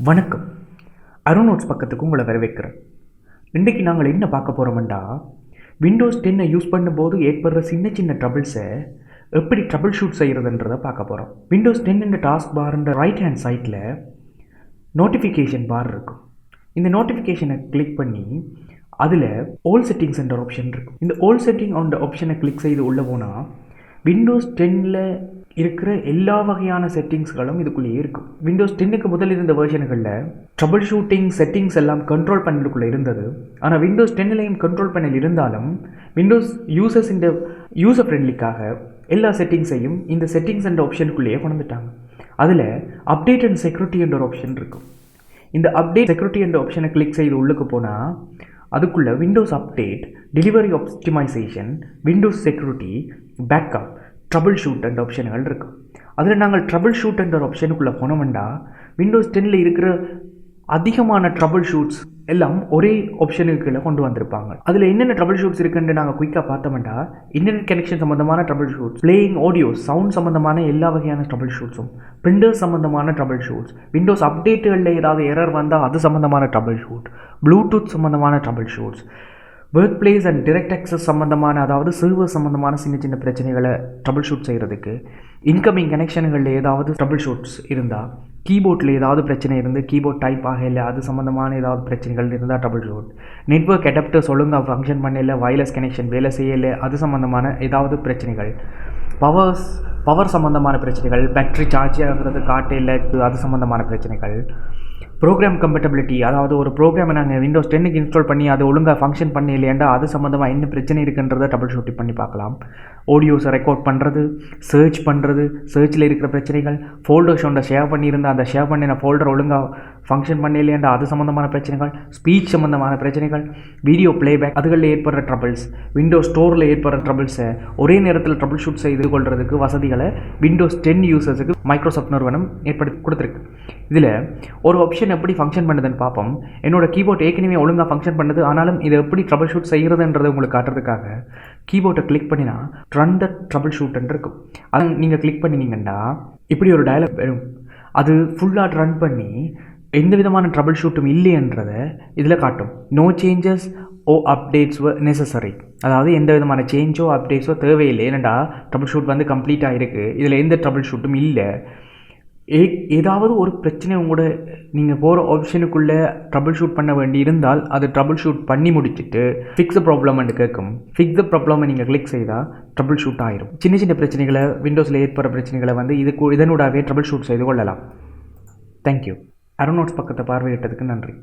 வணக்கம். ArroNotes பக்கத்துக்கு உங்களை வரவேற்கிறேன். இன்றைக்கி நாங்கள் என்ன பார்க்க போகிறோம்டா, விண்டோஸ் 10 யூஸ் பண்ணும்போது ஏற்படுற சின்ன சின்ன ட்ரபிள்ஸை எப்படி ட்ரபிள் ஷூட் செய்கிறதுன்றதை பார்க்க போகிறோம். விண்டோஸ் 10 டாஸ்க் பார்ன்ற ரைட் ஹேண்ட் சைட்டில் நோட்டிஃபிகேஷன் பார் இருக்கும். இந்த நோட்டிஃபிகேஷனை கிளிக் பண்ணி அதில் ஆல் செட்டிங்ஸ் என்ற ஆப்ஷன் இருக்கும். இந்த ஆல் செட்டிங் அந்த ஆப்ஷனை கிளிக் செய்து உள்ளே போனால் விண்டோஸ் 10 இருக்கிற எல்லா வகையான செட்டிங்ஸ்களும் இதுக்குள்ளேயே இருக்கும். விண்டோஸ் 10க்கு முதல் இருந்த வெர்ஷன்களில் ட்ரபிள் ஷூட்டிங் செட்டிங்ஸ் எல்லாம் கண்ட்ரோல் பேனலுக்குள்ளே இருந்தது. ஆனால் விண்டோஸ் 10லையும் கண்ட்ரோல் பேனல் இருந்தாலும் விண்டோஸ் யூசர்ஸ் இந்த யூசர் ஃப்ரெண்ட்லிக்காக எல்லா செட்டிங்ஸையும் இந்த செட்டிங்ஸ் என்ற ஆப்ஷனுக்குள்ளேயே கொண்டுட்டாங்க. அதில் அப்டேட் அண்ட் செக்யூரிட்டி என்ற ஒரு ஆப்ஷன் இருக்கும். இந்த அப்டேட் செக்யூரிட்டி என்ற ஆப்ஷனை கிளிக் செய்து உள்ளுக்கு போனால் அதுக்குள்ளே Windows update, delivery optimization, Windows security, backup, troubleshoot என்ற ஆப்ஷன்கள் இருக்குது. அதில் நாங்கள் ட்ரபிள் ஷூட் என்ற ஆப்ஷனுக்குள்ளே போனோம்னா விண்டோஸ் 10 இருக்கிற அதிகமான ட்ரபிள் ஷூட்ஸ் எல்லாம் ஒரே ஆப்ஷனுக்கு கீழே கொண்டு வந்திருப்பாங்க. அதில் என்னென்ன ட்ரபிள் ஷூட்ஸ் இருக்குன்னு நாங்கள் குயிக்காக பார்த்தோம்னா இன்டர்நெட் கனெக்ஷன் சம்மந்தமான trouble shoots, playing audio sound சம்மந்தமான எல்லா வகையான ட்ரபிள் ஷூட்ஸும், பிரிண்டர்ஸ் சம்மந்தமான ட்ரபிள் ஷூட்ஸ், விண்டோஸ் அப்டேட்டுகளில் ஏதாவது எரர் வந்தால் அது சம்மந்தமான ட்ரபிள் ஷூட், ப்ளூடூத் சம்மந்தமான trouble shoots, work place and direct access சம்மந்தமான அதாவது சர்வர் சம்மந்தமான சின்ன சின்ன பிரச்சனைகளை ட்ரபிள் ஷூட் செய்கிறதுக்கு, இன்கமிங் கனெக்ஷன்களில் ஏதாவது ட்ரபிள் ஷூட்ஸ் இருந்தால், கீபோர்டில் ஏதாவது பிரச்சனை இருந்து கீபோர்ட் டைப் ஆகலை அது சம்மந்தமான ஏதாவது பிரச்சனைகள் இருந்தால் ட்ரபிள் ஷூட், நெட்வொர்க் அடாப்டர்ஸ் ஒழுங்காக ஃபங்க்ஷன் பண்ணல, வயர்லெஸ் கனெக்ஷன் வேலை செய்யலை அது சம்மந்தமான ஏதாவது பிரச்சனைகள், பவர் சம்மந்தமான பிரச்சனைகள், பேட்ரி சார்ஜ் ஆகிறது காட்டையில் அது சம்மந்தமான பிரச்சனைகள், ப்ரோக்ராம் கம்பேட்டபிலிட்டி அதாவது ஒரு ப்ரோக்ராமை நாங்கள் விண்டோஸ் 10க்கு இன்ஸ்டால் பண்ணி அது ஒழுங்காக ஃபங்க்ஷன் பண்ணி இல்லையாண்டா அது சம்மந்தமாக என்ன பிரச்சனை இருக்குன்றதை ட்ரபிள் ஷூட்டிங் பண்ணி பார்க்கலாம். ஆடியோஸை ரெக்கார்ட் பண்ணுறது, சர்ச்சில் இருக்கிற பிரச்சனைகள், ஃபோல்டர்ஸ் ஒன்றை ஷேர் பண்ணியிருந்தால் அந்த ஷேர் பண்ணின ஃபோல்டர் ஒழுங்காக ஃபங்க்ஷன் பண்ணி இல்லையாண்டா அது சம்மந்தமான பிரச்சனைகள், ஸ்பீச் சம்மந்தமான பிரச்சனைகள், வீடியோ பிளேபேக் அதுகளில் ஏற்படுற ட்ரபிள்ஸ், விண்டோஸ் ஸ்டோரில் ஏற்படுற ட்ரபிள்ஸை ஒரே நேரத்தில் ட்ரபிள் ஷூட் செய்து கொள்றதுக்கு வசதிகளை விண்டோஸ் 10 யூசர்ஸுக்கு மைக்ரோசாஃப்ட் நிறுவனம் ஏற்படுத்தி கொடுத்துருக்கு. இதில் ஒரு ஆப்ஷன் எப்படி ஃபங்க்ஷன் பண்ணுதுன்னு பார்ப்போம். என்னோட கீபோர்ட் ஏற்கனவே ஒழுங்காக ஃபங்க்ஷன் பண்ணுது, ஆனாலும் இதை எப்படி ட்ரபிள் ஷூட் செய்கிறதுன்றதை உங்களுக்கு காட்டுறதுக்காக கீபோர்டை கிளிக் பண்ணினா ரன் த ட்ரபிள் ஷூட்ன்னு இருக்கும். அதை நீங்கள் கிளிக் பண்ணினீங்கன்னா இப்படி ஒரு டயலாக் வரும். அது ஃபுல்லாக ரன் பண்ணி எந்த விதமான ட்ரபிள் ஷூட்டும் இல்லைன்றதை இதில் காட்டும். நோ சேஞ்சஸ் ஓ அப்டேட்ஸ் நெசசரி, அதாவது எந்த விதமான சேஞ்சோ அப்டேட்ஸோ தேவையில்லை, ஏன்னாண்டா ட்ரபிள் ஷூட் வந்து கம்ப்ளீட்டாக இருக்குது, இதில் எந்த ட்ரபிள் ஷூட்டும் இல்லை. ஏதாவது ஒரு பிரச்சனை உங்களோட நீங்கள் போகிற ஆப்ஷனுக்குள்ளே ட்ரபிள் ஷூட் பண்ண வேண்டி இருந்தால் அது ட்ரபிள் ஷூட் பண்ணி முடிச்சுட்டு ஃபிக்ஸ் த ப்ராப்ளம்னு கேட்கும். ஃபிக்ஸ் த ப்ராப்ளமை நீங்கள் கிளிக் செய்தால் ட்ரபிள் ஷூட் ஆயிரும். சின்ன சின்ன பிரச்சனைகளை விண்டோஸில் ஏற்படுற பிரச்சனைகளை வந்து இதனூடாகவே ட்ரபிள் ஷூட் செய்து கொள்ளலாம். தேங்க்யூ. ArroNotes பக்கத்தை பார்வையிட்டதுக்கு நன்றி.